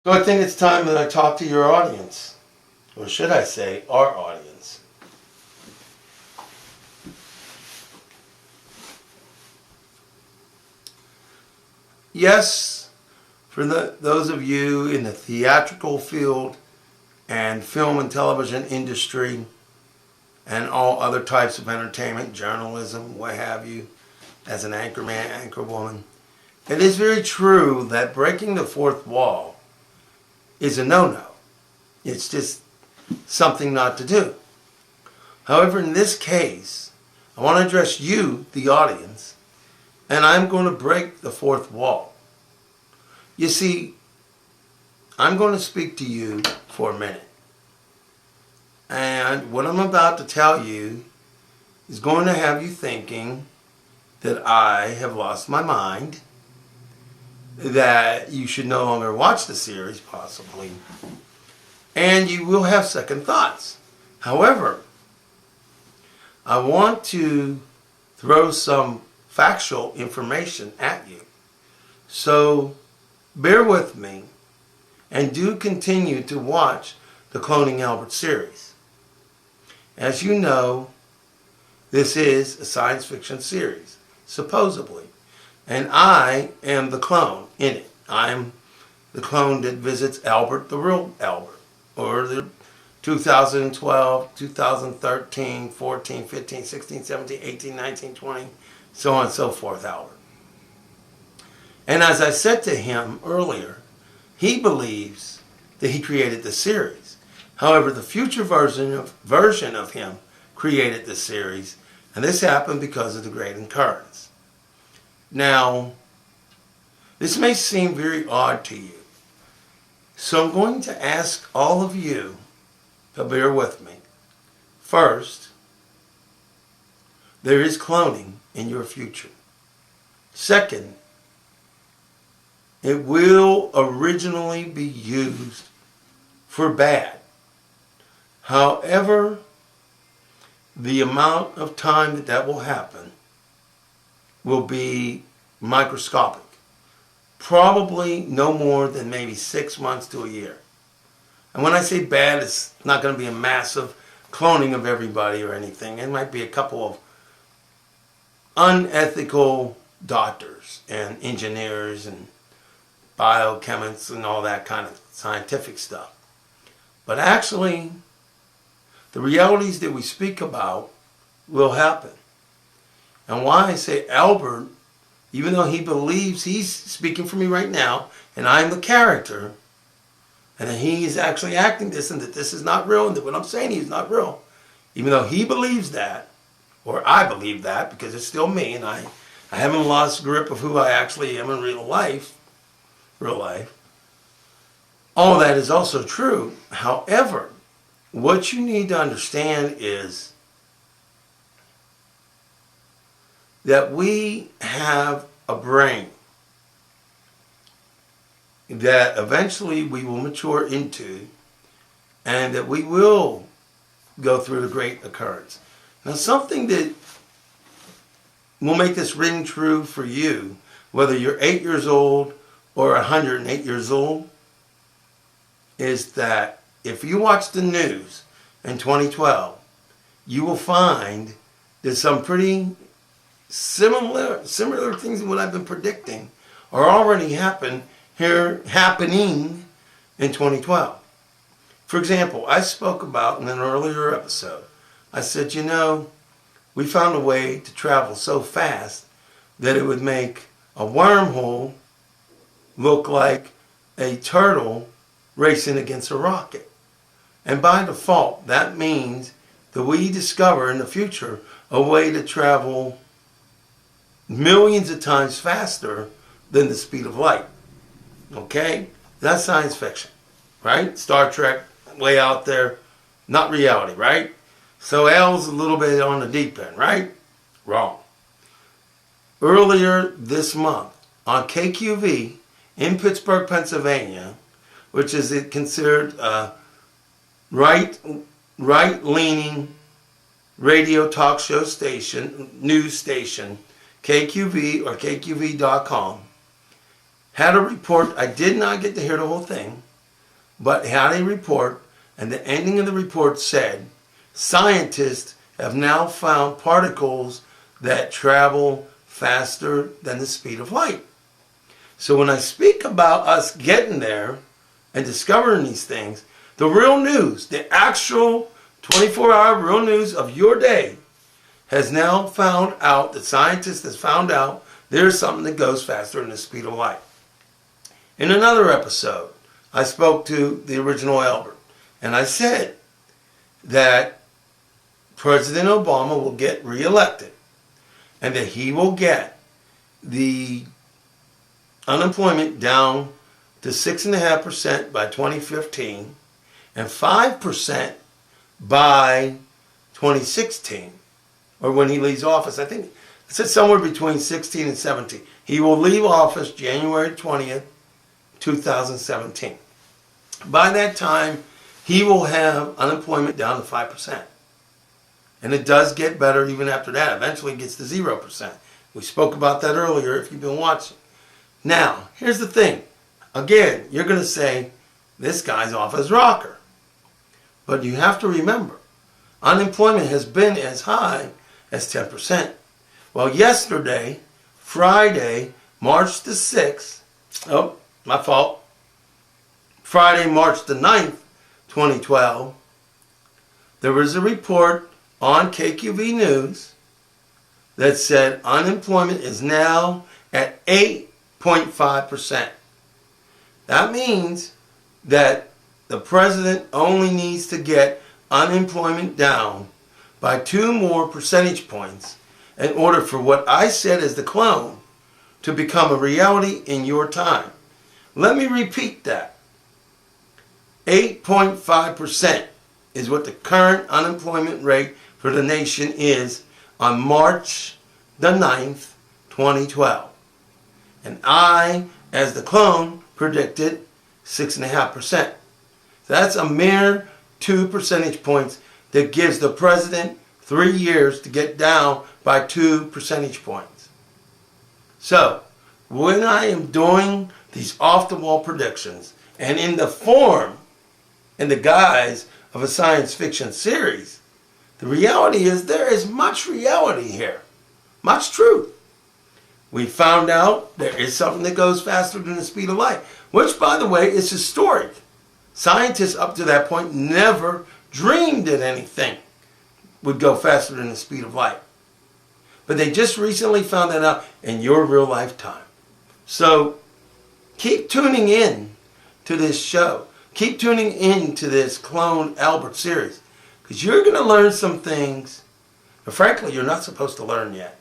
So I think it's time that I talk to your audience. Or should I say, our audience. Yes, for those of you in the theatrical field and film and television industry and all other types of entertainment, journalism, what have you, as an anchorman, anchorwoman, it is very true that breaking the fourth wall is a no-no. It's just something not to do. However, in this case, I want to address you, the audience, and I'm going to break the fourth wall. You see, I'm going to speak to you for a minute. And what I'm about to tell you is going to have you thinking that I have lost my mind, that you should no longer watch the series, possibly, and you will have second thoughts. However, I want to throw some factual information at you. So bear with me and do continue to watch the Cloning Albert series. As you know, this is a science fiction series, supposedly. And I am the clone in it. I'm the clone that visits Albert, the real Albert, or the 2012, 2013, 14, 15, 16, 17, 18, 19, 20, so on and so forth, Albert. And as I said to him earlier, he believes that he created the series. However, the future version of him created the series, and this happened because of the Great Occurrence. Now, this may seem very odd to you, so I'm going to ask all of you to bear with me. First, there is cloning in your future. Second, it will originally be used for bad. However, the amount of time that will happen will be microscopic. Probably no more than maybe 6 months to a year. And when I say bad, it's not going to be a massive cloning of everybody or anything. It might be a couple of unethical doctors and engineers and biochemists and all that kind of scientific stuff. But actually, the realities that we speak about will happen. And why I say Albert, even though he believes he's speaking for me right now, and I'm the character, and that he is actually acting this, and that this is not real, and that what I'm saying is not real, even though he believes that, or I believe that, because it's still me, and I haven't lost grip of who I actually am in real life, all that is also true. However, what you need to understand is that we have a brain that eventually we will mature into, and that we will go through the Great Occurrence. Now, something that will make this ring true for you, whether you're 8 years old or 108 years old, is that if you watch the news in 2012, you will find that some pretty similar things to what I've been predicting are already happening in 2012. For example, I spoke about in an earlier episode, I said, you know, we found a way to travel so fast that it would make a wormhole look like a turtle racing against a rocket. And by default, that means that we discover in the future a way to travel millions of times faster than the speed of light. Okay? That's science fiction, right? Star Trek, way out there, not reality, right? So L's a little bit on the deep end, right? Wrong. Earlier this month, on KQV in Pittsburgh, Pennsylvania, which is considered a right-leaning radio talk show station, news station, KQV or KQV.com, had a report. I did not get to hear the whole thing, but had a report, and the ending of the report said, scientists have now found particles that travel faster than the speed of light. So when I speak about us getting there and discovering these things, the real news, the actual 24-hour real news of your day has now found out, the scientist has found out, there's something that goes faster than the speed of light. In another episode, I spoke to the original Albert, and I said that President Obama will get reelected and that he will get the unemployment down to 6.5% by 2015 and 5% by 2016, or when he leaves office. I think it said somewhere between 16 and 17. He will leave office January 20th, 2017. By that time, he will have unemployment down to 5%. And it does get better even after that. Eventually it gets to 0%. We spoke about that earlier if you've been watching. Now, here's the thing. Again, you're going to say, this guy's off his rocker. But you have to remember, unemployment has been as high as 10%. Well, yesterday, Friday, March the 6th, oh, my fault, Friday, March the 9th, 2012, there was a report on KQV News that said unemployment is now at 8.5%. That means that the president only needs to get unemployment down by 2 more percentage points in order for what I said as the clone to become a reality in your time. Let me repeat that. 8.5% is what the current unemployment rate for the nation is on March the 9th, 2012. And I, as the clone, predicted 6.5%. That's a mere 2 percentage points that gives the president 3 years to get down by 2 percentage points. So, when I am doing these off-the-wall predictions, and in the form, in the guise of a science fiction series, the reality is there is much reality here. Much truth. We found out there is something that goes faster than the speed of light, which, by the way, is historic. Scientists up to that point never dreamed that anything would go faster than the speed of light. But they just recently found that out in your real lifetime. So keep tuning in to this show. Keep tuning in to this Cloned Albert series, because you're going to learn some things that, frankly, you're not supposed to learn yet.